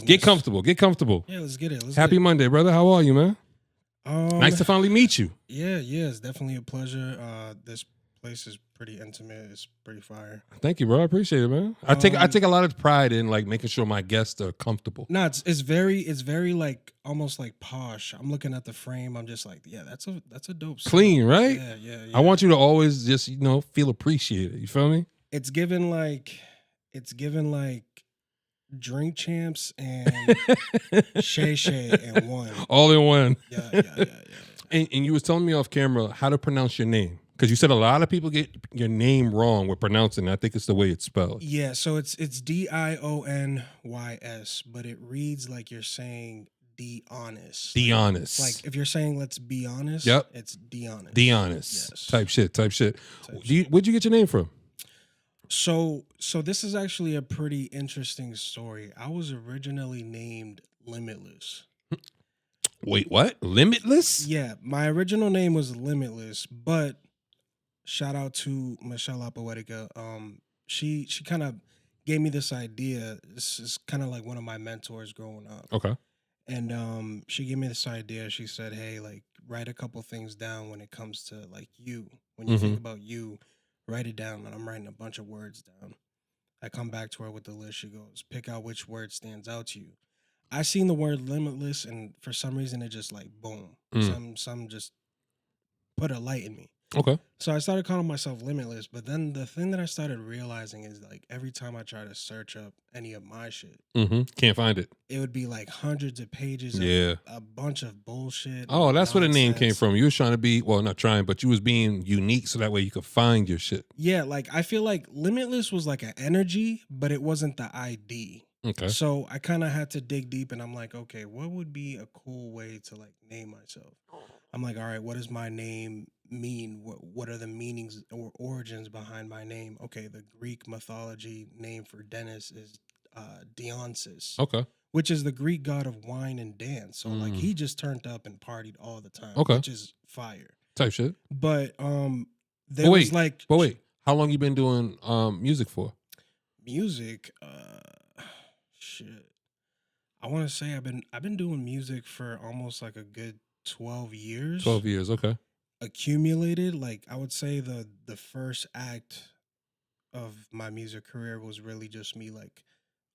business. Get comfortable. Get comfortable. Yeah, let's get it. Happy Monday, brother. How are you, man? Nice to finally meet you. Yeah, it's definitely a pleasure. This place is pretty intimate. It's pretty fire. Thank you, bro. I appreciate it, man. I take a lot of pride in like making sure my guests are comfortable. No, it's very like almost like posh. I'm looking at the frame. I'm just like, yeah, that's a dope. Clean, setup. right? Yeah. I want you to always just feel appreciated. You feel me? It's given like Drink Champs and Shay Shay in one. All in one. Yeah. And you was telling me off camera how to pronounce your name. Because you said a lot of people get your name wrong with pronouncing it. I think it's the way it's spelled. Yeah, so it's Dionys, but it reads like you're saying Dionys. Dionys. Like if you're saying let's be honest, yep. It's Dionys. Dionys. Yes. Type shit. Where'd you get your name from? So this is actually a pretty interesting story. I was originally named Limitless. Wait, what? Limitless? Yeah, my original name was Limitless, but shout out to Michelle Apoetica. She kind of gave me this idea. This is kind of like one of my mentors growing up. Okay. And she gave me this idea. She said, "Hey, like write a couple things down when it comes to like you. When you think about you, write it down." And I'm writing a bunch of words down. I come back to her with the list. She goes, "Pick out which word stands out to you." I seen the word limitless, and for some reason it just like boom. Some just put a light in me. Okay. So I started calling myself Limitless, but then the thing that I started realizing is like every time I try to search up any of my shit, can't find it. It would be like hundreds of pages yeah. of a bunch of bullshit. Oh, that's where the name came from. You was trying to be, well, not trying, but you was being unique so that way you could find your shit. Yeah, like I feel like Limitless was like an energy, but it wasn't the ID. Okay. So I kind of had to dig deep, and I'm like, okay, what would be a cool way to like name myself? I'm like, all right, what does my name mean? What are the meanings or origins behind my name? Okay, the Greek mythology name for Dionys is Dionys. Okay. Which is the Greek god of wine and dance. So like he just turned up and partied all the time. Okay. Which is fire. Type shit. But wait, how long you been doing music for? Music, shit. I want to say I've been doing music for almost like a good 12 years. 12 years, okay. Accumulated, like I would say the first act of my music career was really just me like,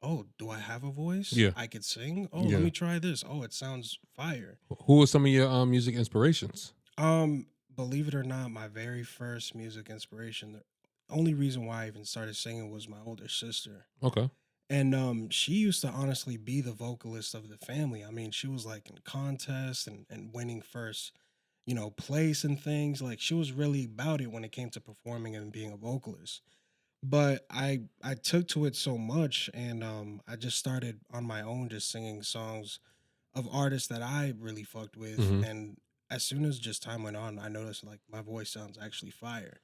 oh, do I have a voice? Yeah. I could sing? Oh, let me try this. Oh, it sounds fire. Who were some of your music inspirations? Believe it or not, my very first music inspiration, the only reason why I even started singing was my older sister. Okay. And she used to honestly be the vocalist of the family. I mean, she was like in contests and winning first, place and things. Like she was really about it when it came to performing and being a vocalist. But I took to it so much, and I just started on my own just singing songs of artists that I really fucked with. And as soon as just time went on, I noticed like my voice sounds actually fire.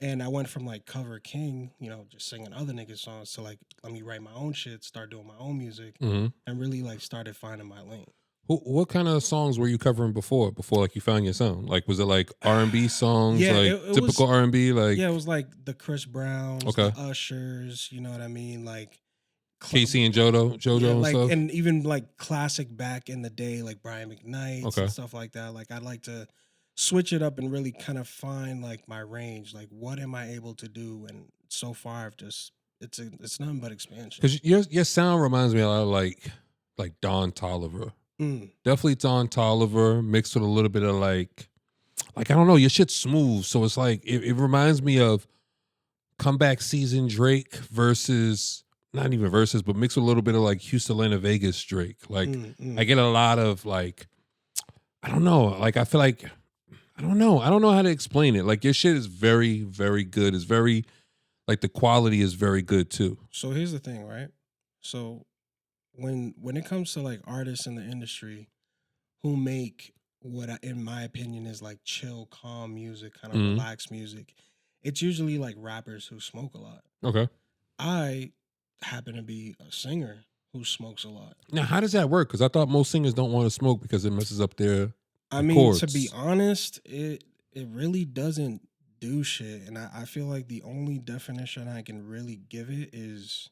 And I went from like cover king, just singing other niggas' songs to like, let me write my own shit, start doing my own music, and really like started finding my lane. What kind of songs were you covering before like you found your sound? Like was it like R&B songs, it typical R&B? Like yeah, it was like the Chris Browns, the Ushers, you know what I mean? Like Casey and JoJo and like, stuff? and even like classic back in the day, like Brian McKnight and stuff like that. Like I'd like to switch it up and really kind of find like my range, like what am I able to do? And so far I've just it's nothing but expansion. Because your sound reminds me a lot of like Don Toliver. Definitely Don Toliver mixed with a little bit of like I don't know, your shit's smooth, so it's like it reminds me of comeback season Drake versus not even versus, but mixed with a little bit of like Houston, Atlanta, Vegas Drake. Like I get a lot of like I don't know, like I feel like I don't know how to explain it. Like your shit is very, very good. It's very like the quality is very good too. So here's the thing, right? So when it comes to like artists in the industry who make what in my opinion is like chill, calm music, kind of relaxed music, it's usually like rappers who smoke a lot. Okay. I happen to be a singer who smokes a lot. Now, how does that work? Because I thought most singers don't want to smoke because it messes up their I mean, chords. To be honest, it really doesn't do shit. And I feel like the only definition I can really give it is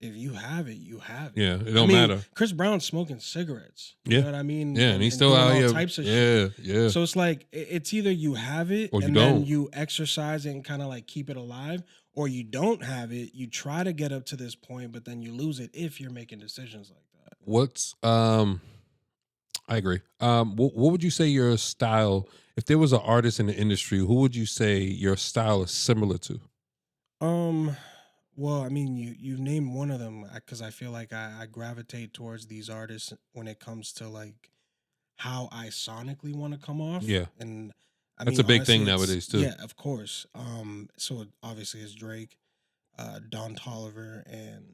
if you have it, you have it. Yeah, it I don't mean, matter. Chris Brown's smoking cigarettes. You Yeah, know what I mean? yeah, and he's And still doing out all here. types of shit. Yeah, yeah. So it's like it's either you have it Or you and then don't. you exercise it and kind of like keep it alive, or you don't have it. You try to get up to this point, but then you lose it if you're making decisions like that. What's I agree. What would you say your style? If there was an artist in the industry, who would you say your style is similar to? Um, well, I mean, you named one of them because I feel like I gravitate towards these artists when it comes to like how I sonically want to come off, Yeah, and I that's mean, a big thing honestly, it's nowadays too. yeah, of course. So obviously it's Drake, Don Tolliver, and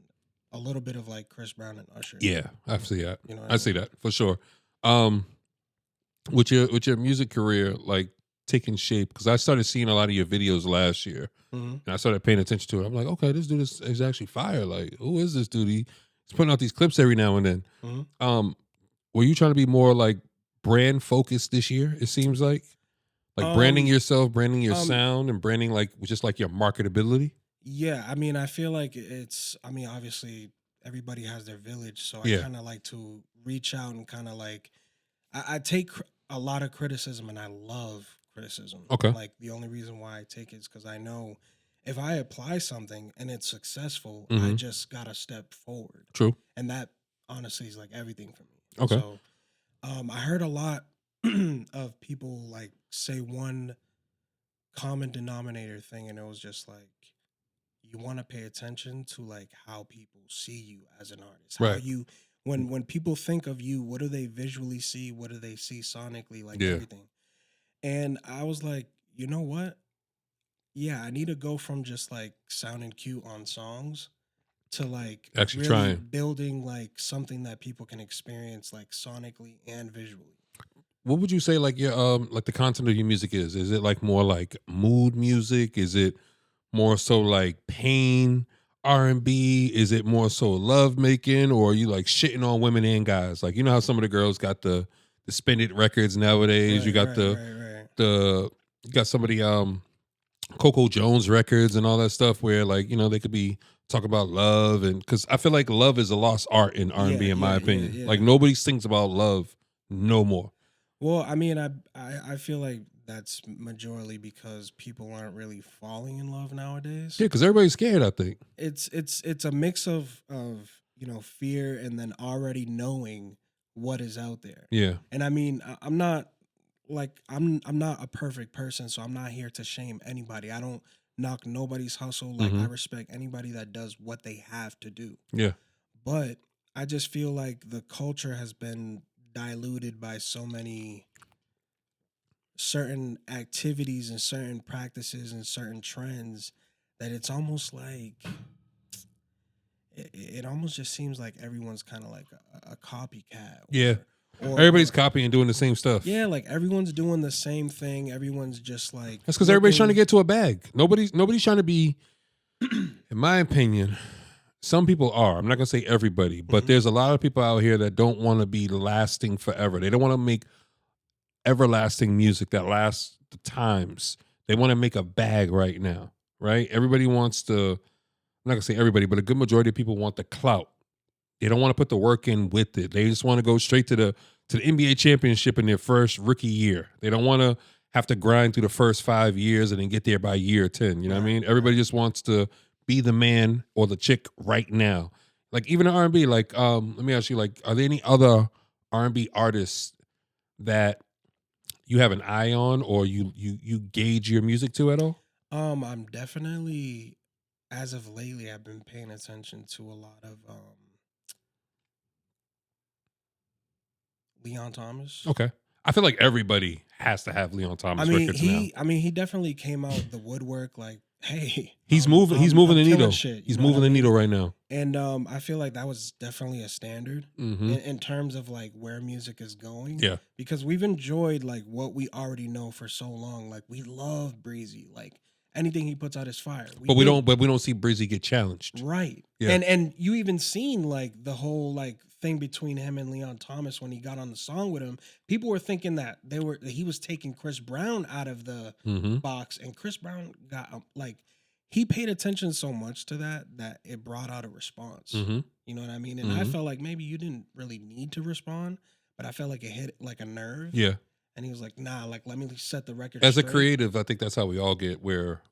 a little bit of like Chris Brown and Usher. Yeah, I see that. You know what I I see mean? that for sure. Um, with your music career like taking shape, because I started seeing a lot of your videos last year, Hmm. and I started paying attention to it. I'm like, okay, this dude is actually fire. Like, who is this dude? He's putting out these clips every now and then. Hmm. Um, were you trying to be more like brand focused this year? It seems like branding Um, yourself, branding your um, sound, and branding like just like your marketability. yeah. I mean, I feel like it's. I mean, obviously everybody has their village, so I Yeah. kind of like to reach out and kind of like I take a lot of criticism and I love criticism. Okay. Like the only reason why I take it is because I know if I apply something and it's successful, I Mm-hmm. just got to step forward. True. And that honestly is like everything for me. Okay. So I heard a lot of people like say one common denominator thing, and it was just like, you want to pay attention to like how people see you as an artist, how Right. you when people think of you, what do they visually see, what do they see sonically, like Yeah. everything. And I was like, you know what, yeah, I need to go from just like sounding cute on songs to like Actually really trying. building like something that people can experience like sonically and visually. What would you say like your like the content of your music is? Is it like more like mood music? Is it more so like pain R&B? Is it more so love making, or are you like shitting on women and guys? Like, you know how some of the girls got the spin it records nowadays. You Right, got right, right, right. the you got some of the Coco Jones records and all that stuff where like, you know, they could be talk about love, and because I feel like love is a lost art in R&B Yeah, in my yeah, yeah, opinion. Like yeah. nobody sings about love no more. Well, I mean, I feel like that's majorly because people aren't really falling in love nowadays. Yeah, because everybody's scared, I think. It's a mix of fear and then already knowing what is out there. Yeah. And I mean, I'm not like I'm not a perfect person, so I'm not here to shame anybody. I don't knock nobody's hustle. Like I Mm-hmm. respect anybody that does what they have to do. Yeah. But I just feel like the culture has been diluted by so many certain activities and certain practices and certain trends that it's almost like it almost just seems like everyone's kind of like a copycat Yeah. or Everybody's copying and doing the same stuff. yeah, like everyone's doing the same thing. Everyone's just like That's because everybody's trying to looking. get to a bag. Nobody's trying to be, in my opinion, some people are. I'm not gonna say everybody, but Mhm. there's a lot of people out here that don't want to be lasting forever. They don't want to make everlasting music that lasts the times. They want to make a bag right now, right? Everybody wants to, I'm not gonna say everybody, but a good majority of people want the clout. They don't want to put the work in with it. They just want to go straight to the NBA championship in their first rookie year. They don't want to have to grind through the first 5 years and then get there by year 10. You know what I Right, mean? Everybody right. just wants to be the man or the chick right now. Like even in R&B, like let me ask you, like, are there any other R&B artists that you have an eye on, or you gauge your music to at all? I'm definitely, as of lately, I've been paying attention to a lot of Leon Thomas. Okay. I feel like everybody has to have Leon I Thomas mean, records now. he definitely came out the woodwork like, hey, He's moving. He's moving I'm the killing needle. shit. You He's know what I moving the mean? needle right now. And I feel like that was definitely a standard Mm-hmm. in terms of like where music is going. Yeah. Because we've enjoyed like what we already know for so long. Like we love Breezy. Like anything he puts out is fire. We But we do. don't. But we don't see Brizzy get challenged. Right. Yeah. And you even seen like the whole like thing between him and Leon Thomas when he got on the song with him. People were thinking that he was taking Chris Brown out of the Mm-hmm. box, and Chris Brown got like he paid attention so much to that it brought out a response. Mm-hmm. You know what I mean? And I Mm-hmm. felt like maybe you didn't really need to respond, but I felt like it hit like a nerve. Yeah. And he was like, nah, like let me set the record As a straight. creative, I think that's how we all get, where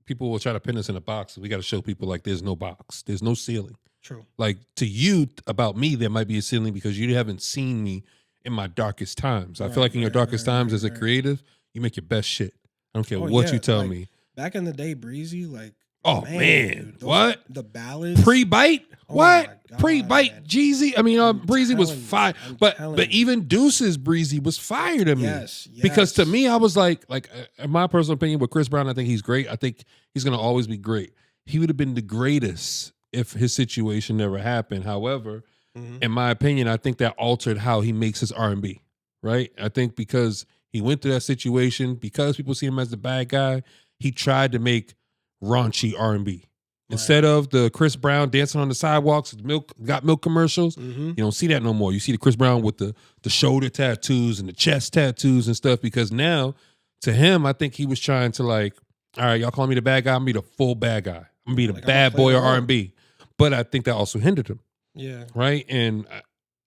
people will try to pin us in a box. We got to show people like there's no box, there's no ceiling. True. Like to you, about me, there might be a ceiling because you haven't seen me in my darkest times. I feel like in your darkest times as a creative, you make your best shit. I don't care what you tell like, me. Back in the day, Breezy, like, Oh man, dude, what? The ballads, Pre-bite? Oh What? my God. Pre-bite Jeezy? I mean, Breezy was fire. But telling you. even Deuce's Breezy was fire to me. Yes. Because to me, I was like, in my personal opinion, with Chris Brown, I think he's great. I think he's going to always be great. He would have been the greatest if his situation never happened. However, in my opinion, I think that altered how he makes his R&B, right? I think because he went through that situation, because people see him as the bad guy, he tried to make raunchy R&B. Instead of the Chris Brown dancing on the sidewalks, got milk commercials, you don't see that no more. You see the Chris Brown with the shoulder tattoos and the chest tattoos and stuff, because now, to him, I think he was trying to like, all right, y'all calling me the bad guy, I'm gonna be the full bad guy. I'm gonna be the bad boy of R&B. But I think that also hindered him. Yeah. Right? And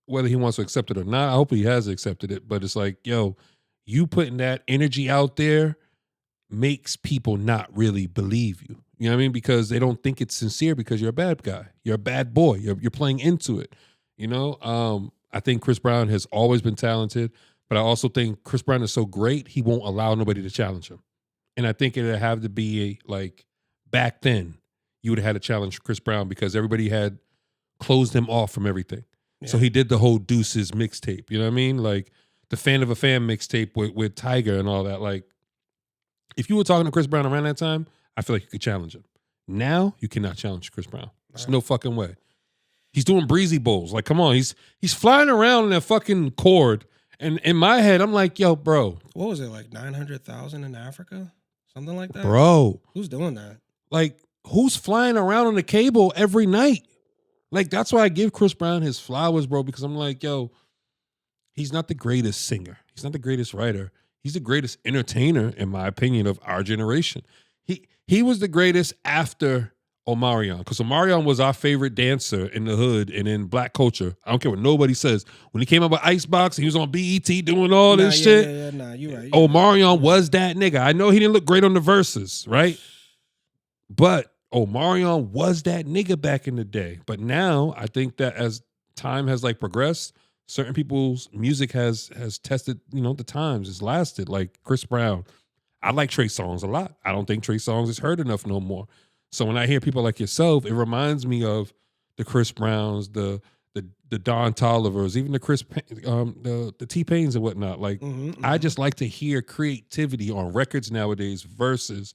whether he wants to accept it or not, I hope he has accepted it. But it's like, yo, you putting that energy out there makes people not really believe you. You know what I mean? Because they don't think it's sincere because you're a bad guy. You're a bad boy. You're playing into it. You know? I think Chris Brown has always been talented, but I also think Chris Brown is so great, he won't allow nobody to challenge him. And I think it'd have to be like back then, you would have had to challenge Chris Brown because everybody had closed him off from everything. Yeah. So he did the whole Deuces mixtape. You know what I mean? Like the Fan of a Fan mixtape with Tiger and all that. Like, if you were talking to Chris Brown around that time, I feel like you could challenge him. Now, you cannot challenge Chris Brown. There's no fucking way. He's doing breezy bowls. Like, come on. He's flying around in that fucking cord. And in my head, I'm like, yo, bro. What was it, like 900,000 in Africa? Something like that? Bro. Who's doing that? Like, who's flying around on the cable every night? Like, that's why I give Chris Brown his flowers, bro, because I'm like, yo, he's not the greatest singer. He's not the greatest writer. He's the greatest entertainer, in my opinion, of our generation. He was the greatest after Omarion, because Omarion was our favorite dancer in the hood and in black culture. I don't care what nobody says. When he came out with Icebox, he was on BET doing all this shit. You're right. Omarion was that nigga. I know he didn't look great on the verses, right? But Omarion was that nigga back in the day. But now I think that as time has like progressed, certain people's music has tested, the times. It's lasted. Like Chris Brown. I like Trey Songz a lot. I don't think Trey Songz is heard enough no more. So when I hear people like yourself, it reminds me of the Chris Browns, the Don Tollivers, even the the T-Pains and whatnot. Like I just like to hear creativity on records nowadays versus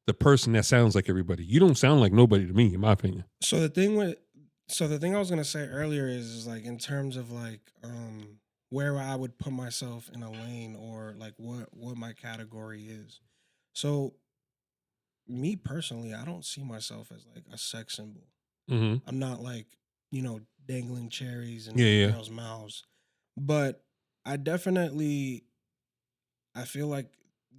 the person that sounds like everybody. You don't sound like nobody to me, in my opinion. So the thing I was gonna say earlier is like in terms of like where I would put myself in a lane or like what my category is. So me personally, I don't see myself as like a sex symbol. I'm not like, dangling cherries in girls' mouths. But I feel like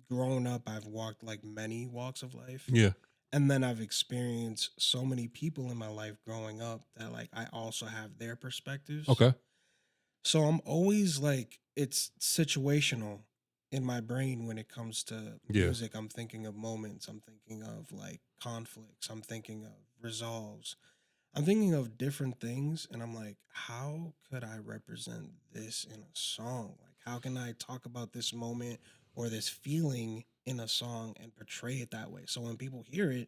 growing up, I've walked like many walks of life. Yeah. And then I've experienced so many people in my life growing up that like I also have their perspectives. Okay. So I'm always like, it's situational in my brain when it comes to music. I'm thinking of moments. I'm thinking of like conflicts. I'm thinking of resolves. I'm thinking of different things. And I'm like, how could I represent this in a song? Like, how can I talk about this moment or this feeling in a song and portray it that way? So when people hear it,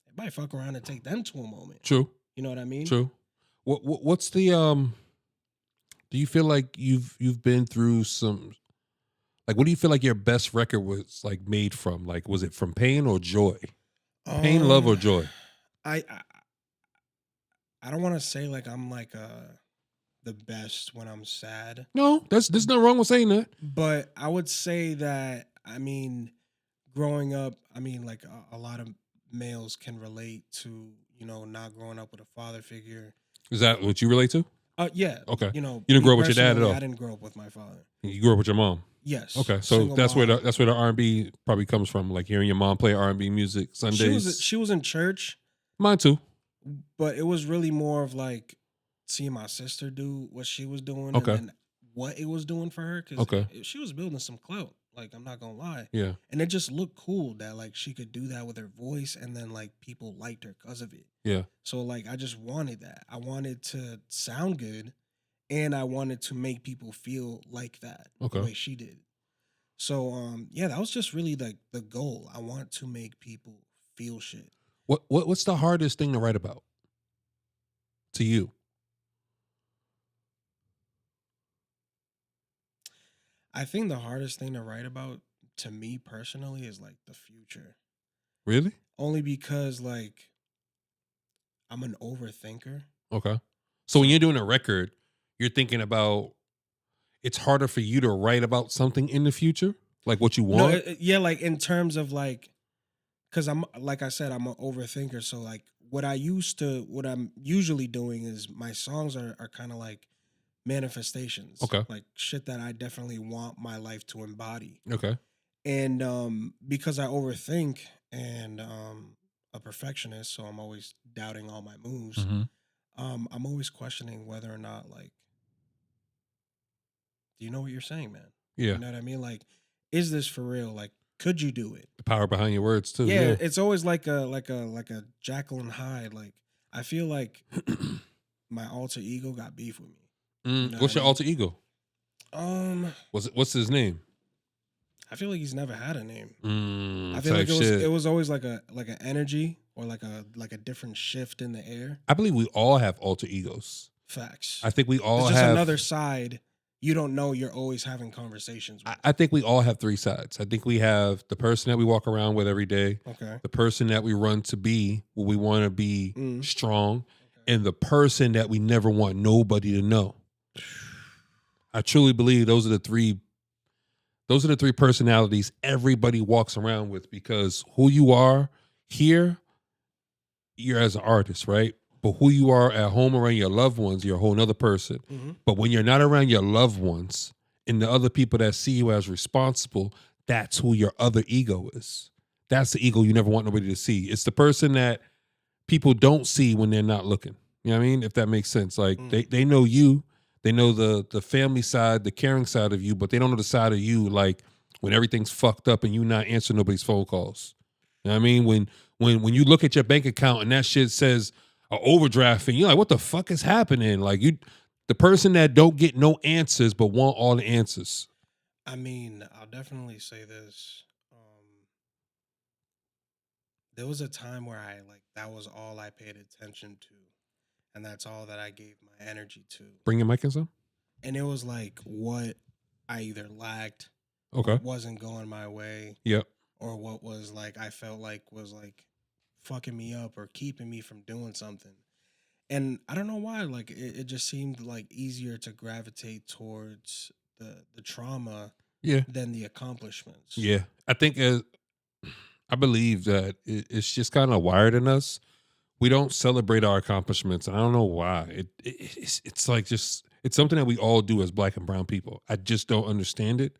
it might fuck around and take them to a moment. True. You know what I mean? True. What's the do you feel like you've been through some, like, what do you feel like your best record was like made from? Like, was it from pain or joy? Pain, love, or joy? I don't want to say like I'm like the best when I'm sad. No, there's nothing wrong with saying that. But I would say that, growing up, like a lot of males can relate to, not growing up with a father figure. Is that what you relate to? Yeah. Okay. You didn't grow up with your dad at all? I didn't grow up with my father. You grew up with your mom? Yes, Okay, so single mom. that's where the R&B probably comes from, like hearing your mom play R&B music Sundays. She was in church, Mine too. but it was really more of like seeing my sister do what she was doing, and Okay. then what it was doing for her because Okay. she was building some clout. Like I'm not gonna lie, Yeah. and it just looked cool that like she could do that with her voice, and then like people liked her because of it. Yeah. So like I just wanted that. I wanted to sound good, and I wanted to make people feel like that the Okay. way she did. So yeah, that was just really like the goal. I want to make people feel shit. What's the hardest thing to write about to you? I think the hardest thing to write about to me personally is like the future. Really? Only because like I'm an overthinker. Okay. So when So you're doing a record, you're thinking about it's harder for you to write about something in the future, like what you no, want. yeah, like in terms of like because I'm like I said, I'm an overthinker. So like what I'm usually doing is my songs are kind of like manifestations, Okay. like shit that I definitely want my life to embody. Okay. And because I overthink and a perfectionist, so I'm always doubting all my moves. Hmm. I'm always questioning whether or not like, do you know what you're saying, man? Yeah. You know what I mean? Like, is this for real? Like, could you do it? The power behind your words too. Yeah, Yeah. it's always like a Jekyll and Hyde. Like, I feel like my alter ego got beef with me. You know what I What's your mean? alter ego? What's his name? I feel like he's never had a name. I feel Type like it shit. was always like an energy or like a different shift in the air. I believe we all have alter egos. Facts. I think we all It's just have. another side you don't know you're always having conversations with. I think we all have three sides. I think we have the person that we walk around with every day, Okay. the person that we run to be, what we want to be Mm. strong, Okay. and the person that we never want nobody to know. I truly believe those are the three. Those are the three personalities everybody walks around with because who you are here, you're as an artist, right? But who you are at home around your loved ones, you're a whole nother person. Mm-hmm. But when you're not around your loved ones and the other people that see you as responsible, that's who your other ego is. That's the ego you never want nobody to see. It's the person that people don't see when they're not looking. You know what I mean? If that makes sense. Like they know you, they know the family side, the caring side of you, but they don't know the side of you like when everything's fucked up and you not answering nobody's phone calls. You know what I mean? When you look at your bank account and that shit says a overdraft and you're like, what the fuck is happening? Like the person that don't get no answers but want all the answers. I mean, I'll definitely say this. There was a time where I like that was all I paid attention to, and that's all that I gave my energy to. Bring your mic in some. And it was like what I either lacked, Okay. what wasn't going my way, Yep. or what was like I felt like was like fucking me up or keeping me from doing something. And I don't know why, like it just seemed like easier to gravitate towards the trauma Yeah. than the accomplishments. Yeah. I think I believe that it's just kind of wired in us. We don't celebrate our accomplishments, and I don't know why. It's like just it's something that we all do as Black and brown people. I just don't understand it,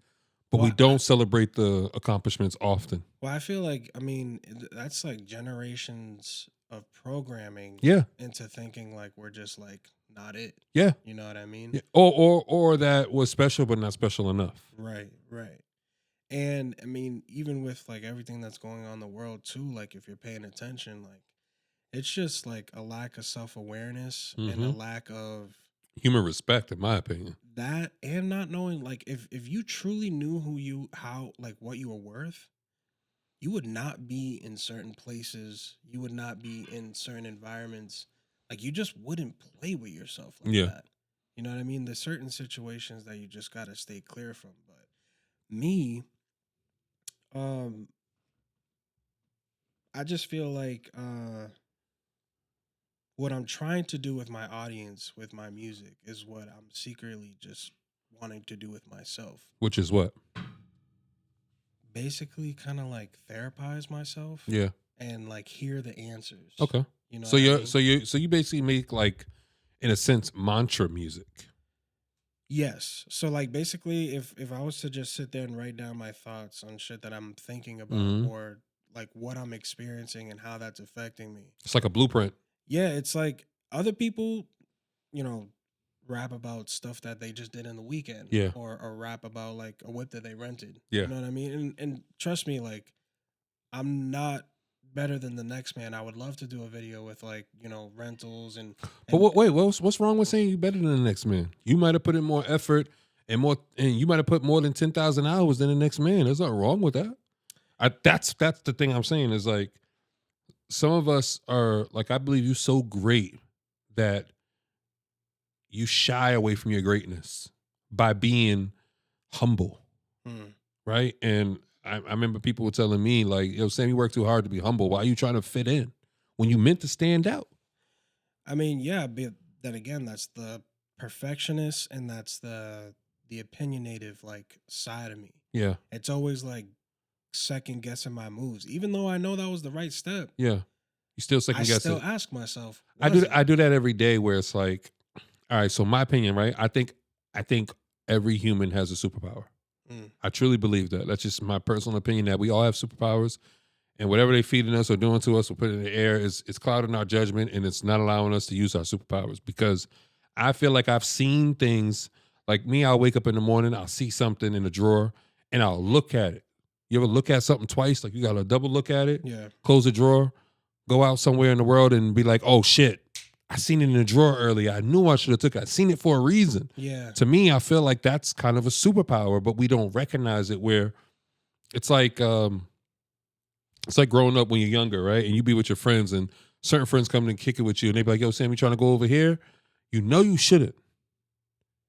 but we Well, don't celebrate the accomplishments often. I feel like I mean that's like generations of programming Yeah, into thinking like we're just like not it. yeah, You know what I mean? yeah. Or that was special but not special enough. Right, right. And I mean, even with like everything that's going on in the world too, like if you're paying attention, like it's just like a lack of self awareness and a Hmm. lack of Human respect, in my opinion. that and not knowing like if you truly knew who you how like what you were worth, you would not be in certain places, you would not be in certain environments. Like you just wouldn't play with yourself like Yeah, that. You know what I mean? There's certain situations that you just gotta stay clear from. But me, um, I just feel like what I'm trying to do with my audience, with my music, is what I'm secretly just wanting to do with myself. which is what. Basically, kind of like therapize myself Yeah. and like hear the answers. Okay. You know So what I you mean? so you basically make like in a sense mantra music. Yes. So like basically if I was to just sit there and write down my thoughts on shit that I'm thinking about Hmm. or like what I'm experiencing and how that's affecting me. It's like a blueprint. Yeah, it's like other people, you know, rap about stuff that they just did in the weekend Yeah, or rap about like a whip that they rented. yeah. You know what I mean? And trust me, like I'm not better than the next man. I would love to do a video with like, rentals and But and wait, what's wrong with saying you better than the next man? You might have put in more effort and you might have put more than 10,000 hours than the next man. There's nothing wrong with that. That's the thing I'm saying is like some of us are like I believe you so great that you shy away from your greatness by being humble, mm, right? And I remember people were telling me like, "Yo, Sam, you work too hard to be humble. Why are you trying to fit in when you meant to stand out?" I mean, yeah, but then again, that's the perfectionist and that's the opinionative like side of me. Yeah, It's always like second guessing my moves, even though I know that was the right step. yeah. You still I second guess still it. ask myself, I was do it? I do that every day where it's like, all right, so my opinion, right? I think every human has a superpower. Mm, I truly believe that. That's just my personal opinion that we all have superpowers and whatever they feeding us or doing to us or put in the air is it's clouding our judgment and it's not allowing us to use our superpowers because I feel like I've seen things like me, I'll wake up in the morning, I'll see something in the drawer and I'll look at it. You ever look at something twice? Like you got to double look at it, yeah, close the drawer, go out somewhere in the world and be like, oh shit, I seen it in the drawer earlier. I knew I should have took it. I seen it for a reason. yeah, To me, I feel like that's kind of a superpower, but we don't recognize it where it's like it's like growing up when you're younger, right? And you be with your friends and certain friends come and kick it with you and they be like, yo, Sam, you trying to go over here? You know you shouldn't.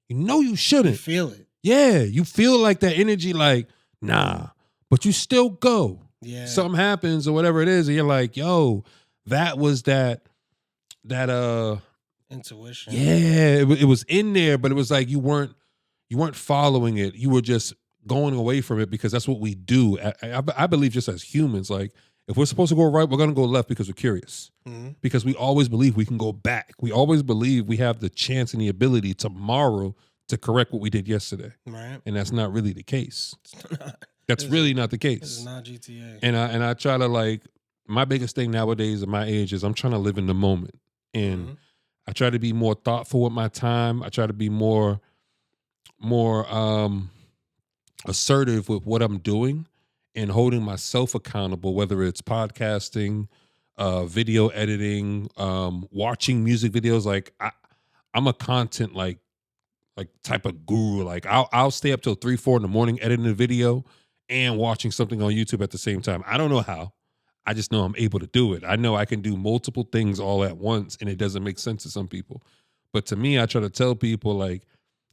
You know you you shouldn't. feel it. Yeah. You feel like that energy, like, nah, but you still go. Yeah, Something happens or whatever it is, and you're like, yo, that was that intuition. yeah, it was in there, but it was like you weren't following it. You were just going away from it because that's what we do. I believe just as humans, like if we're supposed to go right, we're gonna go left because we're curious. Hmm. Because we always believe we can go back. We always believe we have the chance and the ability tomorrow to correct what we did yesterday, Right? and that's not really the case. It's not- That's this is really not the this is case. not GTA. And I try to like my biggest thing nowadays at my age is I'm trying to live in the moment, and Hmm. I try to be more thoughtful with my time. I try to be more assertive with what I'm doing and holding myself accountable, whether it's podcasting, video editing, watching music videos. Like I'm a content like type of guru. Like I'll stay up till 3, 4 in the morning editing a video and watching something on YouTube at the same time. I don't know how. I just know I'm able to do it. I know I can do multiple things all at once, and it doesn't make sense to some people. But to me, I try to tell people like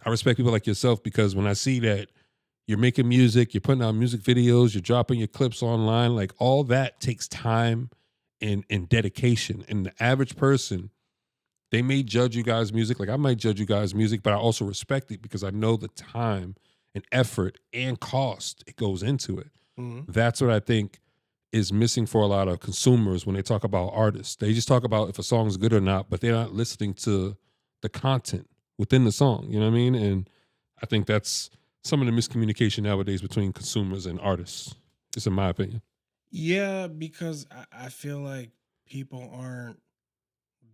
I respect people like yourself because when I see that you're making music, you're putting out music videos, you're dropping your clips online, like all that takes time and dedication. And the average person, they may judge you guys' music. Like I might judge you guys' music, but I also respect it because I know the time and effort and cost it goes into it. Hmm. That's what I think is missing for a lot of consumers when they talk about artists. They just talk about if a song's good or not, but they're not listening to the content within the song. You know what I mean? And I think that's some of the miscommunication nowadays between consumers and artists. Just in my opinion. Yeah, because I feel like people aren't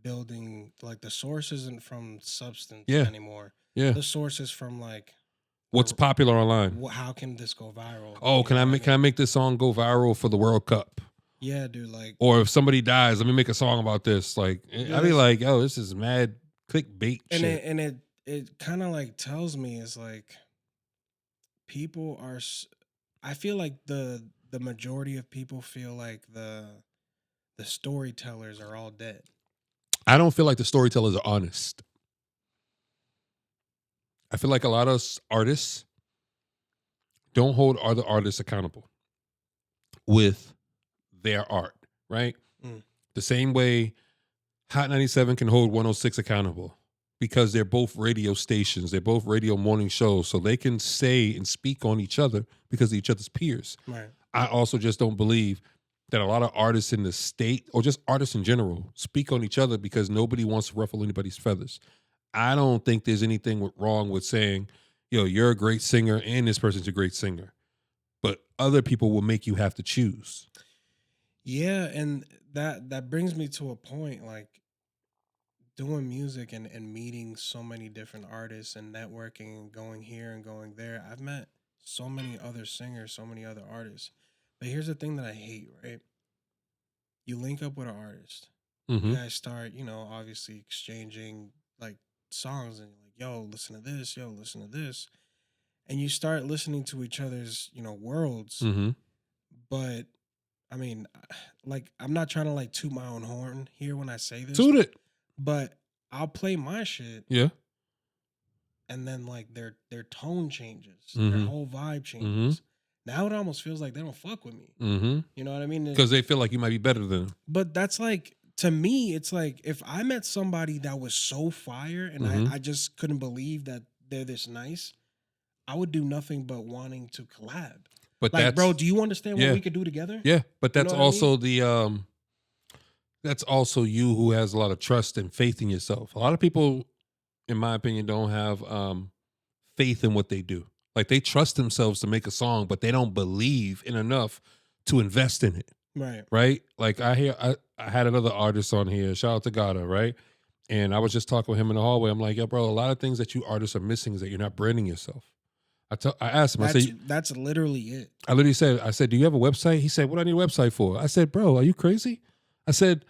building like the source isn't from substance Yeah. anymore. Yeah. The source is from like What's popular online? how can this go viral? Oh, You can know I what I make can I mean? make this song go viral for the World Cup? Yeah, dude. Like, Or if somebody dies, let me make a song about this. Like I'd be yes, like, oh, this is mad clickbait and shit. it kind of like tells me is like people are. I feel like the majority of people feel like the storytellers are all dead. I don't feel like the storytellers are honest. I feel like a lot of artists don't hold other artists accountable with their art, right? Mm, The same way Hot 97 can hold 106 accountable because they're both radio stations, they're both radio morning shows, so they can say and speak on each other because of each other's peers. right. I also just don't believe that a lot of artists in the state or just artists in general speak on each other because nobody wants to ruffle anybody's feathers. I don't think there's anything wrong with saying, yo, you're a great singer and this person's a great singer. But other people will make you have to choose. Yeah, and that brings me to a point, like doing music and meeting so many different artists and networking and going here and going there. I've met so many other singers, so many other artists. But here's the thing that I hate, right? You link up with an artist. You Mm-hmm. guys start, obviously exchanging like songs and you're like, yo, listen to this, yo, listen to this. And you start listening to each other's, worlds. Mm-hmm. But I mean, like I'm not trying to like toot my own horn here when I say this, Toot it. but I'll play my shit Yeah. and then like their tone changes, their Mm-hmm. whole vibe Mm-hmm. changes. Now it almost feels like they don't fuck with me. Mm-hmm. You know what I mean? Because they feel like you might be better than them. But that's like to me, it's like if I met somebody that was so fire and Mm-hmm. I just couldn't believe that they're this nice, I would do nothing but wanting to collab. But Like, bro, that's do you understand what yeah. we could do together? Yeah. But You know that's what I mean? also that's also you who has a lot of trust and faith in yourself. A lot of people, in my opinion, don't have faith in what they do. Like they trust themselves to make a song, but they don't believe in enough to invest in it. Right. Right? Like I had another artist on here, shout out to Gada, right? And I was just talking with him in the hallway. I'm like, yeah, bro, a lot of things that you artists are missing is that you're not branding yourself. I asked him, That's literally it. I literally said, do you have a website? He said, what do I need a website for? I said, bro, are you crazy? I said,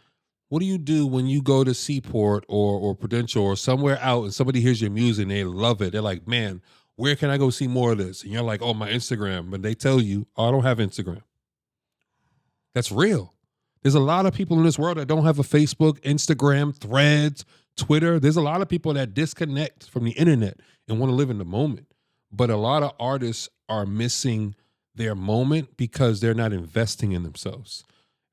what do you do when you go to Seaport or Prudential or somewhere out and somebody hears your music and they love it? They're like, man, where can I go see more of this? And you're like, oh, my Instagram. But they tell you, oh, I don't have Instagram. That's real. There's a lot of people in this world that don't have a Facebook, Instagram, Threads, Twitter. There's a lot of people that disconnect from the internet and want to live in the moment. But a lot of artists are missing their moment because they're not investing in themselves.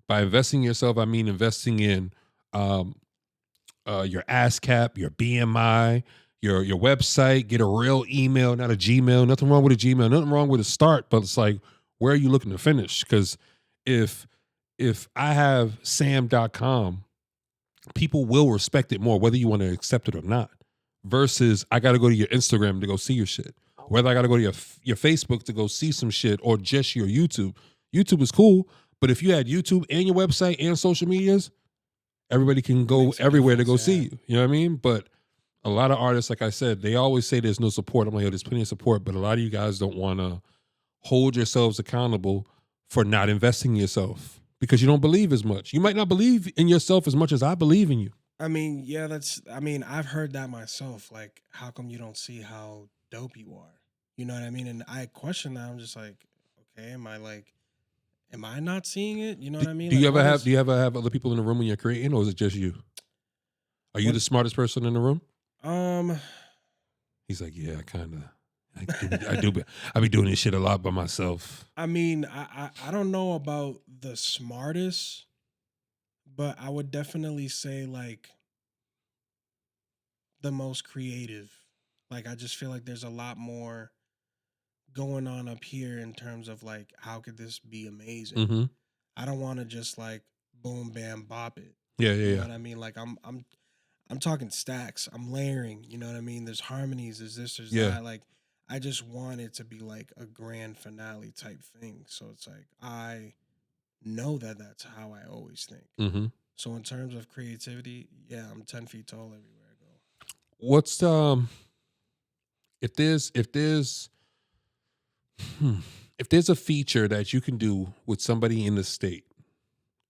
By investing in yourself, I mean investing in your ASCAP, your BMI, your website. Get a real email, not a Gmail. Nothing wrong with a Gmail. Nothing wrong with a start, but it's like, where are you looking to finish? Because if I have sam.com, people will respect it more, whether you want to accept it or not. Versus I got to go to your Instagram to go see your shit. Whether I got to go to your Facebook to go see some shit or just your YouTube. YouTube is cool, but if you had YouTube and your website and social medias, everybody can go Makes a everywhere to go difference, see yeah. you. You know what I mean? But a lot of artists, like I said, they always say there's no support. I'm like, yo, there's plenty of support, but a lot of you guys don't want to hold yourselves accountable for not investing in yourself because you don't believe as much. You might not believe in yourself as much as I believe in you. I mean, yeah, I've heard that myself. Like, how come you don't see how dope you are? You know what I mean? And I question that. I'm just like, okay, am I not seeing it? You know what I mean? Do you Like, ever what have is do you ever have other people in the room when you're creating, or is it just you? Are you what the smartest person in the room? um He's like, yeah, kind of. I be doing this shit a lot by myself. I mean, I don't know about the smartest, but I would definitely say like the most creative. Like I just feel like there's a lot more going on up here in terms of like how could this be amazing? Mm-hmm. I don't want to just like boom bam bop it. Yeah, You yeah, know yeah. what I mean? Like I'm talking stacks. I'm layering, you know what I mean? There's harmonies, there's this, there's Yeah. that. Like I just want it to be like a grand finale type thing. So it's like I know that that's how I always think. Mm-hmm. So in terms of creativity, yeah, I'm 10 feet tall everywhere I go. What's if there's hmm, if there's a feature that you can do with somebody in the state,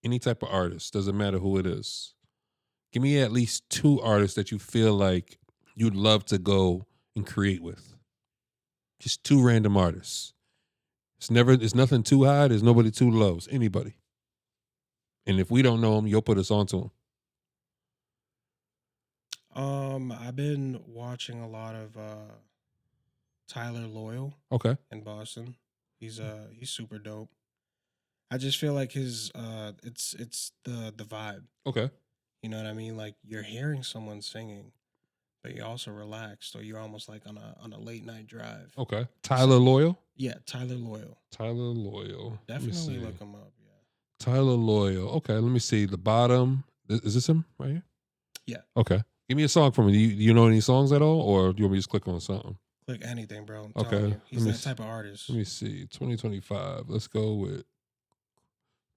any type of artist, doesn't matter who it is. Give me at least two artists that you feel like you'd love to go and create with. Just two random artists. It's nothing too high. There's nobody too low. It's anybody. And if we don't know them, you'll put us onto them. I've been watching a lot of Tyler Loyal Okay. in Boston. He's super dope. I just feel like his it's the vibe. Okay. You know what I mean? Like you're hearing someone singing, but you're also relaxed, or you're almost like on a late night drive. Okay. Tyler Loyal. Yeah, Tyler Loyal. Tyler Loyal. Let me Definitely see. look him up. Yeah. Tyler Loyal. Okay. Let me see. The bottom. Is this him right here? Yeah. Okay. Give me a song from him. Do you know any songs at all, or do you want me to just click on something? Click anything, bro. I'm Okay, telling you, he's that type of artist. let me see. 2025. Let's go with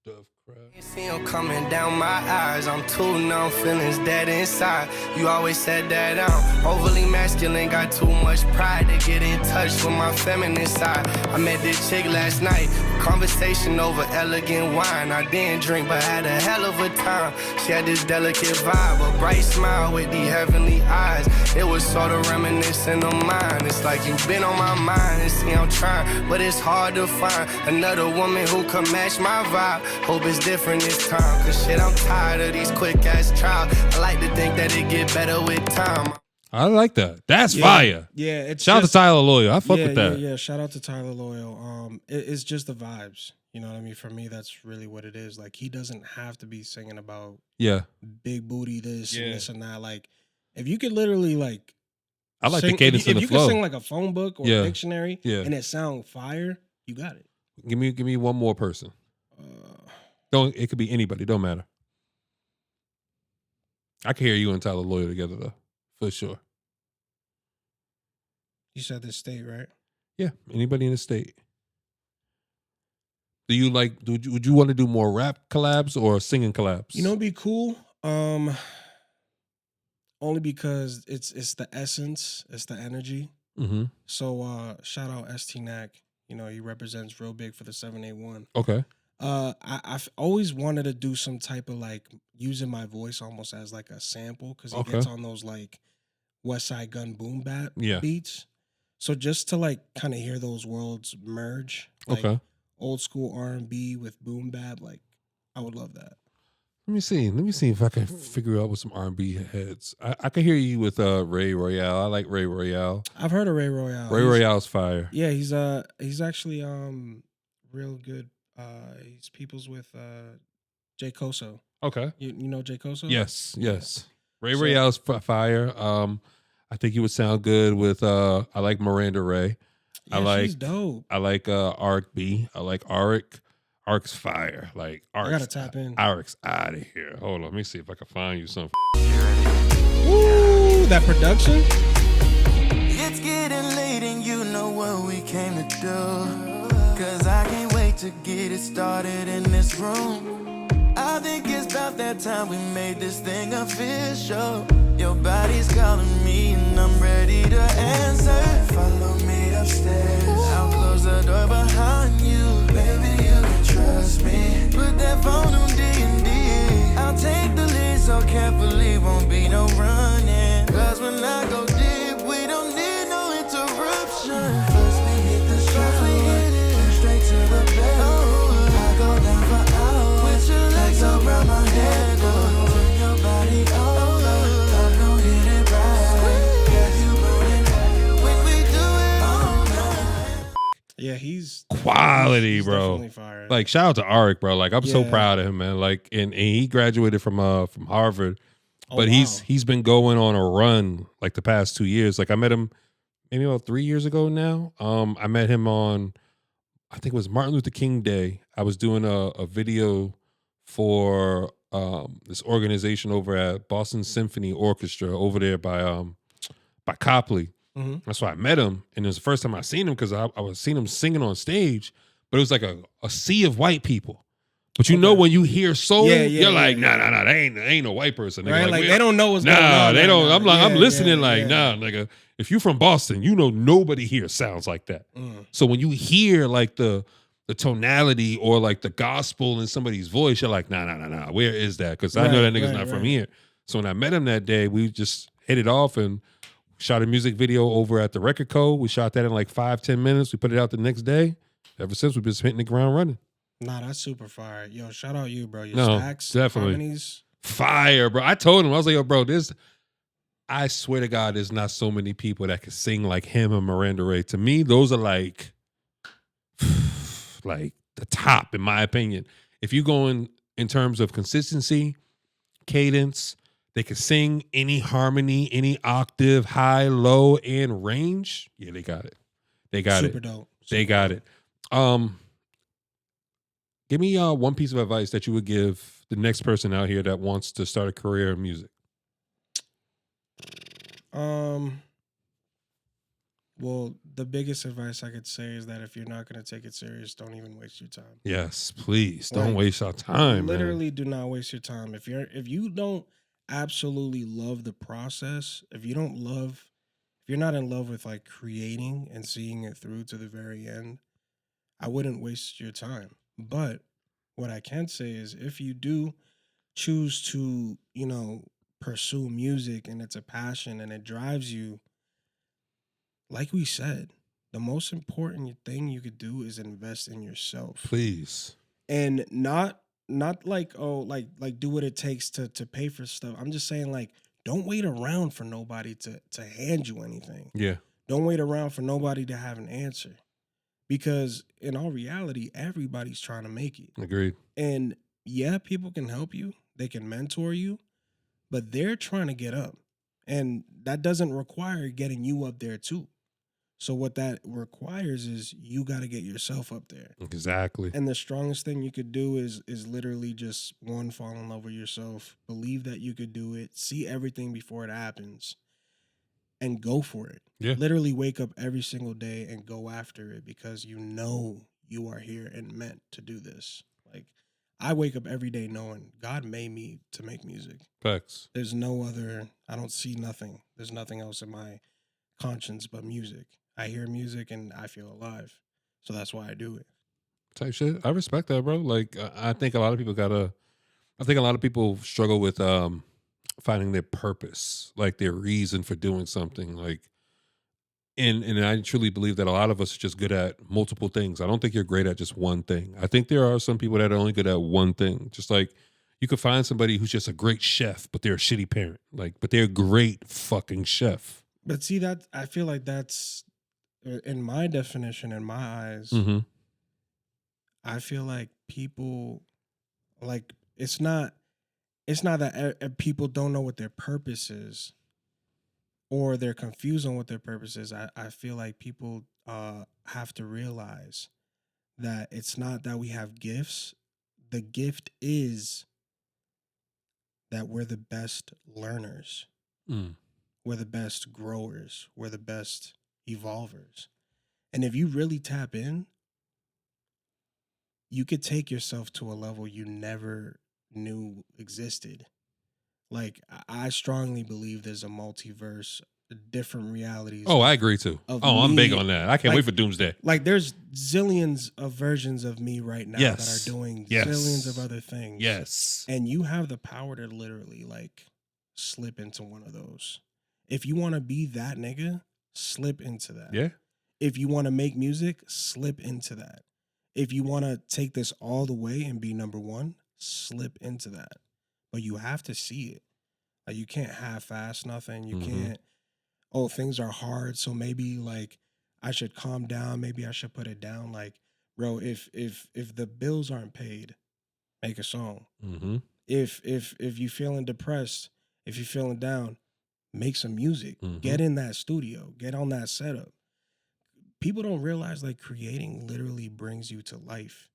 Dove Crab. See him coming down my eyes. I'm too numb, feelings dead inside. You always said that I'm overly masculine, got too much pride to get in touch with my feminine side. I met this chick last night, conversation over elegant wine. I didn't drink, but had a hell of a time. She had this delicate vibe, a bright smile with the heavenly eyes. It was sort of reminiscent of mine. It's like you've been on my mind, and see I'm trying, but it's hard to find another woman who can match my vibe. Hope it's different this time, cause shit, I'm tired of these quick ass trials. I like to think that it get better with time. I like that. That's fire. Yeah, it's shout out to Tyler Loyal. I fuck with that. Yeah. Shout out to Tyler Loyal. It's just the vibes. You know what I mean? For me, that's really what it is. Like, he doesn't have to be singing about big booty this and this and that. Like, if you could literally like, I like the cadence and the flow. If you could sing like a phone book or a dictionary, and it sound fire, you got it. Give me one more person. Don't. It could be anybody. Don't matter. I can hear you and Tyler Loyal together though, for sure. You said this state, right? Yeah, anybody in the state. Do you like? Would you want to do more rap collabs or singing collabs? You know, it'd be cool. Only because it's the essence, it's the energy. Mm-hmm. So shout out ST-Nac. You know, he represents real big for the 781. Okay. I've always wanted to do some type of like using my voice almost as like a sample, because he gets on those like West Side Gun boom bap beats. So just to like kind of hear those worlds merge, like old school R&B with boom bap, like I would love that. Let me see if I can figure out with some R&B heads. I can hear you with Ray Royale. I like Ray Royale. I've heard of Ray Royale. Royale's fire. Yeah, he's actually real good. He's peoples with Jay Koso. Okay. You know Jay Koso? Yes. Ray Royale's fire. I think he would sound good with I like Miranda Ray. Yeah, she's dope. I like Arik B. I like Arik. Arc's fire. Like Arc's, I gotta tap in. Arc's out of here. Hold on, let me see if I can find you something. Woo, that production. It's getting late and you know what we came to do. Cause I can't wait to get it started in this room. I think it's about that time we made this thing official. Your body's calling me and I'm ready to answer. Follow me upstairs. I'll close the door behind you. Baby, you can trust me. Put that phone on D&D. I'll take the lead so carefully, won't be no running. Cause when I go deep, we don't need no interruption. First we hit the shots, we hit it straight to the bed. I go down for hours with your legs around my head. Turn your body over, I don't hit it right. Yeah, you moving when we do it all night. Yeah, he's quality, he's bro. Definitely fire. Like shout out to Arik, bro. Like I'm so proud of him, man. Like and he graduated from Harvard, but he's been going on a run like the past 2 years. Like I met him maybe about 3 years ago now. I met him on, I think it was Martin Luther King Day. I was doing a video for this organization over at Boston Symphony Orchestra over there by Copley. Mm-hmm. That's why I met him, and it was the first time I seen him because I was seeing him singing on stage, but it was like a sea of white people. But you know when you hear soul, you're like, nah, that ain't no white person. Nigga. Right? Like they don't know what's going on. They don't. I'm like, I'm listening nah, nigga. If you from Boston, you know nobody here sounds like that. So when you hear like the tonality or like the gospel in somebody's voice, you're like, nah. Where is that? Because I know that nigga's not from here. So when I met him that day, we just hit it off and shot a music video over at the Record Co. We shot that in like 5-10 minutes. We put it out the next day. Ever since, we've been hitting the ground running. Nah, that's super fire. Yo, shout out you, bro. Your stacks, definitely. harmonies. Fire, bro. I told him, I was like, yo, bro, I swear to God, there's not so many people that can sing like him and Miranda Ray. To me, those are like the top, in my opinion. If you go in terms of consistency, cadence, they can sing any harmony, any octave, high, low, and range. Yeah, they got it. They got Super dope. They got it. Give me one piece of advice that you would give the next person out here that wants to start a career in music. Um, well, the biggest advice I could say is that if you're not gonna take it serious, don't even waste your time. Yes, please don't Like, waste our time, man. literally, do not waste your time. If you don't absolutely love the process, if you're not in love with like creating and seeing it through to the very end, I wouldn't waste your time. But what I can say is if you do choose to, pursue music and it's a passion and it drives you, like we said, the most important thing you could do is invest in yourself. Please. And not like, oh, like do what it takes to pay for stuff. I'm just saying, like, don't wait around for nobody to hand you anything. Yeah. Don't wait around for nobody to have an answer. Because in all reality, everybody's trying to make it. Agreed. And yeah, people can help you, they can mentor you, but they're trying to get up. And that doesn't require getting you up there too. So what that requires is you got to get yourself up there. Exactly. And the strongest thing you could do is literally just one, fall in love with yourself, believe that you could do it, see everything before it happens, and go for it. Yeah. Literally wake up every single day and go after it because you know you are here and meant to do this. Like, I wake up every day knowing God made me to make music. Facts. There's no other, I don't see nothing. There's nothing else in my conscience but music. I hear music and I feel alive. So that's why I do it. Type shit. I respect that, bro. Like, I think a lot of people struggle with finding their purpose, like their reason for doing something. Like, and I truly believe that a lot of us are just good at multiple things. I don't think you're great at just one thing. I think there are some people that are only good at one thing. Just like you could find somebody who's just a great chef, but they're a shitty parent. Like, but they're a great fucking chef. But see, that I feel like that's, in my definition, in my eyes, Mm-hmm. I feel like people, like, it's not that people don't know what their purpose is or they're confused on what their purpose is. I feel like people have to realize that it's not that we have gifts. The gift is that we're the best learners. Mm. We're the best growers. We're the best evolvers. And if you really tap in, you could take yourself to a level you never knew existed. Like, I strongly believe there's a multiverse, different realities. Oh, I agree too. Of Oh, I'm big me, on that. I can't wait for Doomsday. like, there's zillions of versions of me right now Yes. that are doing Yes. zillions of other things. Yes. And you have the power to literally, like, slip into one of those. If you want to be that nigga, slip into that. Yeah. If you want to make music, slip into that. If you want to take this all the way and be number one, slip into that. But you have to see it. Like, you can't half-ass nothing. You can't, oh, things are hard, so maybe, like, I should calm down. Maybe I should put it down. Like, bro, if the bills aren't paid, make a song. Mm-hmm. If you feeling depressed, if you're feeling down, make some music. Mhm. Get in that studio. Get on that setup. People don't realize, like, creating literally brings you to life.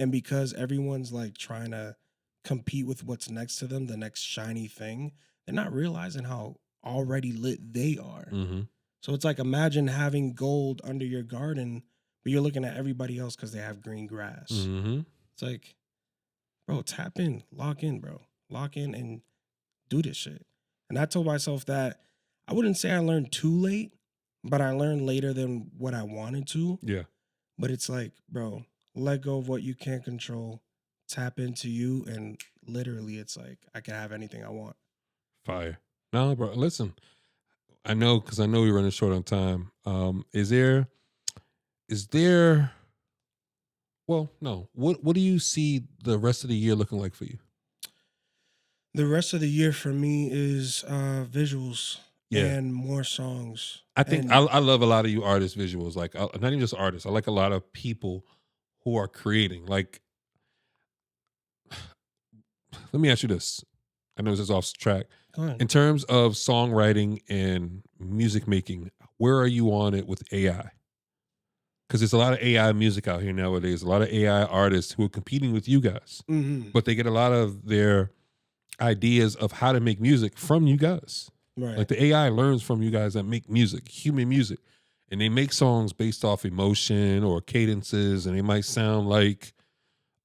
And because everyone's, like, trying to compete with what's next to them, the next shiny thing, they're not realizing how already lit they are. Mm-hmm. So it's like, imagine having gold under your garden, but you're looking at everybody else because they have green grass. Mm-hmm. It's like, bro, tap in, lock in, bro. Lock in and do this shit. And I told myself that I wouldn't say I learned too late, but I learned later than what I wanted to. Yeah. But it's like, bro, let go of what you can't control, tap into you, and literally it's like, I can have anything I want. Fire. No, bro, listen. I know, because I know we're running short on time. Is there well, no. What do you see the rest of the year looking like for you? The rest of the year for me is visuals Yeah. and more songs. I think And I love a lot of you artist visuals. Like, not even just artists. I like a lot of people who are creating. Like, let me ask you this. I know this is off track. go ahead. In terms of songwriting and music making, where are you on it with AI? Because there's a lot of AI music out here nowadays. A lot of AI artists who are competing with you guys, Mhm. but they get a lot of their ideas of how to make music from you guys. Right. Like the AI learns from you guys that make music, human music, and they make songs based off emotion or cadences, and they might sound like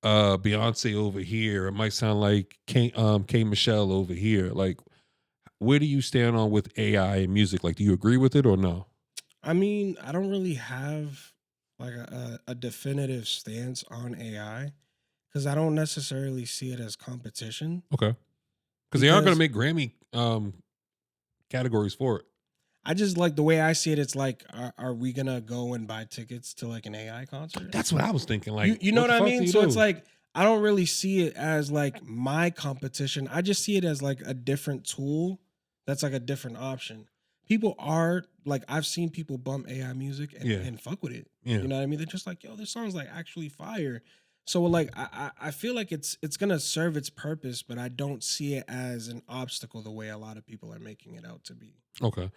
Beyonce over here. It might sound like K Michelle over here. Like, where do you stand on with AI and music? Like, do you agree with it or no? I mean, I don't really have like a definitive stance on AI because I don't necessarily see it as competition. Okay, because they aren't going Because to make Grammy categories for it. I just like the way I see it. It's like, are we gonna go and buy tickets to like an AI concert? That's what I was thinking. Like, You know what what the I fuck do mean? you So do? it's like I don't really see it as like my competition. I just see it as like a different tool that's like a different option. People are like I've seen people bump AI music Yeah. and fuck with it. Yeah. You know what I mean? They're just like, yo, this song's like actually fire. So like I feel like it's gonna serve its purpose, but I don't see it as an obstacle the way a lot of people are making it out to be. Okay.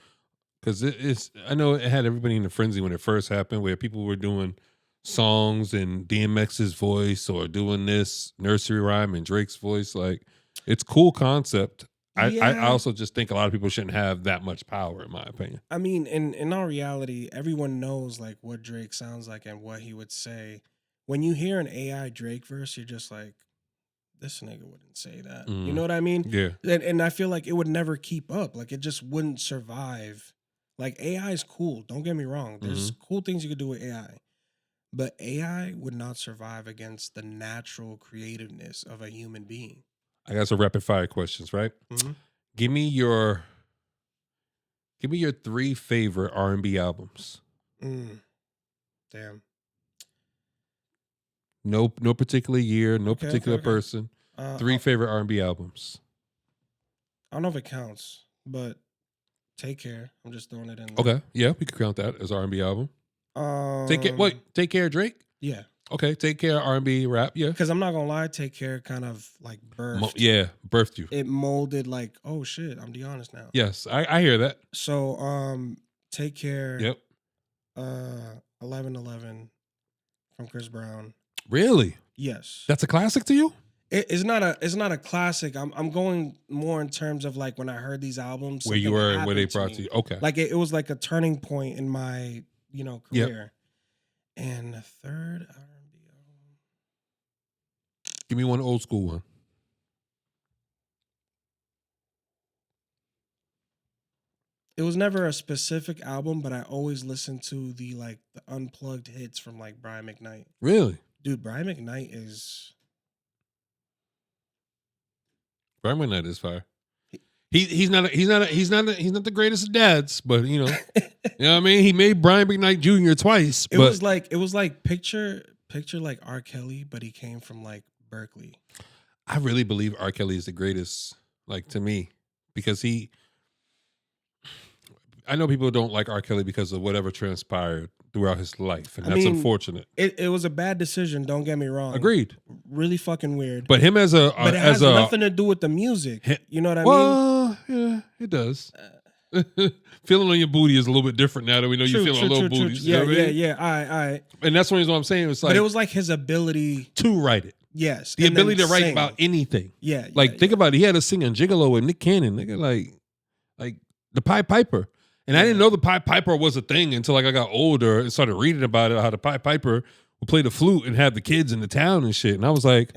Because it's, I know it had everybody in a frenzy when it first happened, where people were doing songs in DMX's voice or doing this nursery rhyme in Drake's voice. Like, it's cool concept. I Yeah. also just think a lot of people shouldn't have that much power, in my opinion. I mean, in all reality, everyone knows like what Drake sounds like and what he would say. When you hear an AI Drake verse, you're just like, this nigga wouldn't say that. You know what I mean? Yeah. And I feel like it would never keep up. Like it just wouldn't survive. Like AI is cool. Don't get me wrong. There's cool things you could do with AI. But AI would not survive against the natural creativeness of a human being. I got some rapid fire questions, right? Mm-hmm. Give me your 3 favorite R&B albums. Damn. No particular year, no Okay, particular okay. person. 3 favorite R&B albums. I don't know if it counts, but Take Care. I'm just throwing it in there. Okay, yeah, we could count that as R&B album. Take Care, Drake. Yeah, Okay, Take Care, R&B rap. Yeah, because I'm not gonna lie, Take Care kind of like birthed. birthed you. It molded like, oh shit, I'm Dionys now. Yes, I hear that. So Take Care. Yep. 11:11 from Chris Brown. Really? Yes. That's a classic to you? It's not a classic. I'm going more in terms of like when I heard these albums, Where you something were and where they happened to brought me. to you. Okay. Like it was like a turning point in my career. And the third R&B album. Give me one old school one. It was never a specific album, but I always listened to the unplugged hits from like Brian McKnight. Really? Dude, Brian McKnight is Brian McKnight is fire. He's not the greatest of dads, but you know what I mean. He made Brian McKnight Jr. twice. It was like picture like R. Kelly, but he came from like Berkeley. I really believe R. Kelly is the greatest, like to me, because I know people don't like R. Kelly because of whatever transpired throughout his life, and that's unfortunate. It was a bad decision. Don't get me wrong. Agreed. Really fucking weird. But him but it has nothing to do with the music. You know what I mean? Well, yeah, it does. Feeling on your booty is a little bit different now that we know you're feeling a little booty. Yeah. All right. And that's what I'm saying. It's like, but it was like his ability to write it. Yes, the ability to write sing. about anything. Yeah, like think about it. He had to sing on Gigolo with Nick Cannon. Nigga, like the Pied Piper. And I didn't know the Pied Piper was a thing until like I got older and started reading about it. How the Pied Piper would play the flute and have the kids in the town and shit. And I was like,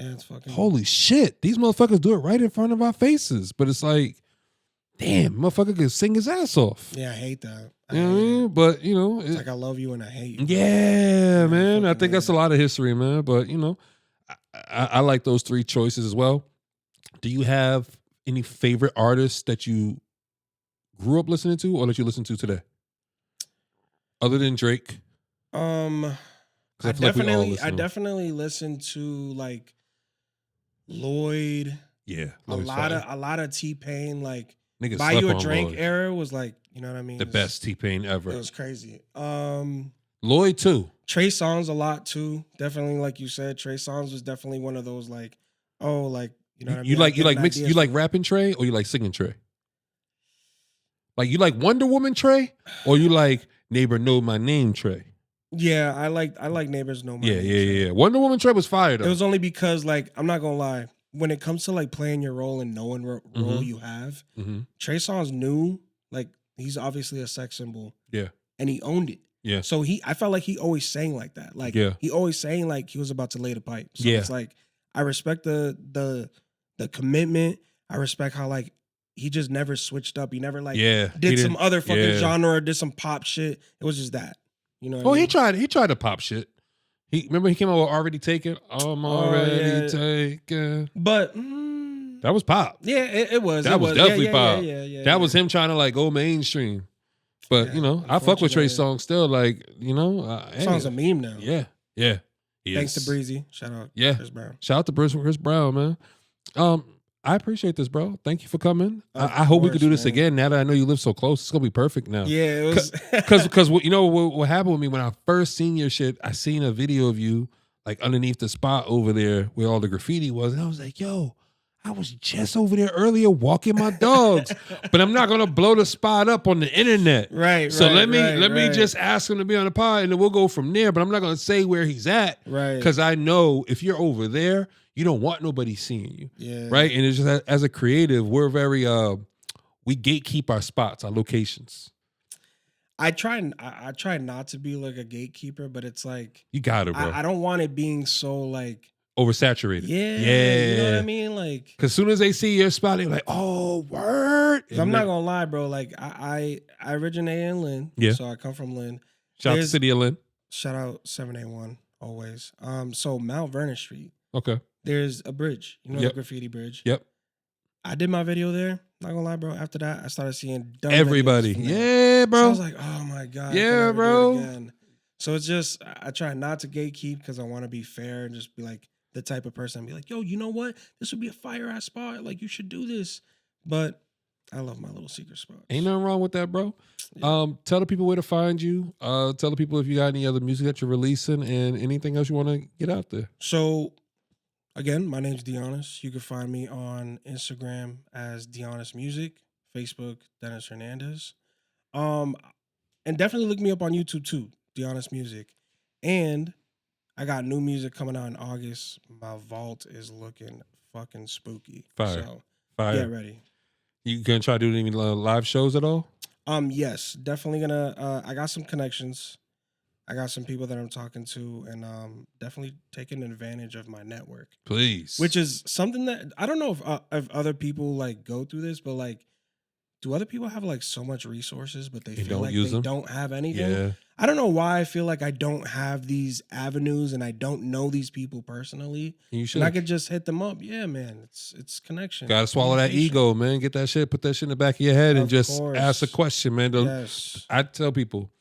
holy shit, these motherfuckers do it right in front of our faces. But it's like, damn, motherfucker can sing his ass off. Yeah, I hate that. You know what I mean? But you know, it's like I love you and I hate you. Yeah, man. I think that's a lot of history, man. But you know, I like those 3 choices as well. Do you have any favorite artists that you grew up listening to or that you listen to today? Other than Drake? I definitely listen to like Lloyd. Yeah. A lot of T-Pain, like Niggas Buy You a slept on Drink Lloyd. era was like, you know what I mean? The best T-Pain ever. It was crazy. Lloyd too. Trey Songz a lot too. Definitely, like you said, Trey Songz was definitely one of those like, oh, like, you know what I mean? You like rapping Trey or you like singing Trey? Like you like Wonder Woman Trey or you like Neighbor Know My Name Trey? Yeah, I like Neighbors Know My Name. Yeah. Wonder Woman Trey was fire though. It was only because like I'm not gonna lie, when it comes to like playing your role and knowing what role you have, Trey Songz knew Like he's obviously a sex symbol. Yeah. And he owned it. Yeah. So I felt like he always sang like that. Like he always sang like he was about to lay the pipe. So it's like I respect the commitment. I respect how like he just never switched up. He never like did some other fucking genre or did some pop shit. It was just that. You know what I mean? He tried to pop shit. Remember he came out with Already Taken? I'm already taken. But that was pop. Yeah, it was. That was definitely pop. Yeah, that was him trying to like go mainstream. But you know, I fuck with Trey Songz still. Like, you know, Song's a meme now. Yeah. Thanks to Breezy. Shout out Chris Brown. Shout out to Chris Brown, man. I appreciate this, bro. Thank you for coming. I hope we could do this again. Now that I know you live so close, it's gonna be perfect now. Yeah, it was because you know what happened with me when I first seen your shit. I seen a video of you like underneath the spot over there where all the graffiti was, and I was like, yo, I was just over there earlier walking my dogs, but I'm not gonna blow the spot up on the internet. Right. So let me just ask him to be on the pod, and then we'll go from there. But I'm not gonna say where he's at, right? Because I know if you're over there, you don't want nobody seeing you, right? And it's just as a creative, we're very we gatekeep our spots, our locations. I try not to be like a gatekeeper, but it's like you got it, bro. I don't want it being so like oversaturated. Yeah. You know what I mean? Like, because as soon as they see your spot, they're like, oh, word. I'm not gonna lie, bro. Like I originate in Lynn. Yeah. So I come from Lynn. Shout out to City of Lynn. Shout out 781 always. So Mount Vernon Street. Okay. There's a bridge. You know the graffiti bridge. Yep. I did my video there. Not gonna lie, bro. After that, I started seeing everybody. Yeah, bro. So I was like, oh my God. Yeah, bro. So it's just I try not to gatekeep because I want to be fair and just be like the type of person be like, yo, you know what? This would be a fire ass spot. Like you should do this. But I love my little secret spot. Ain't nothing wrong with that, bro. Yeah. Tell the people where to find you. Tell the people if you got any other music that you're releasing and anything else you want to get out there. So again, my name's Dionys. You can find me on Instagram as Dionys Music, Facebook, Dennis Hernandez. And definitely look me up on YouTube too, Dionys Music. And I got new music coming out in August. My vault is looking fucking spooky. Fire. So get ready. You gonna try to do any live shows at all? Yes, definitely gonna. I got some connections. I got some people that I'm talking to, and definitely taking advantage of my network. Please. Which is something that I don't know if other people like go through this, but like, do other people have like so much resources, but they feel like they don't have anything? Yeah. I don't know why I feel like I don't have these avenues and I don't know these people personally. You should. And I could just hit them up. Yeah, man. It's connection. Gotta swallow that ego, man. Get that shit, put that shit in the back of your head and just ask a question, man. Yes. I tell people,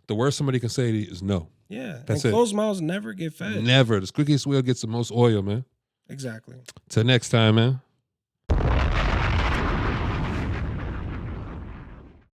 the worst somebody can say is no. Yeah. That's and it. Closed mouths never get fed. Never. The squeakiest wheel gets the most oil, man. Exactly. Till next time, man.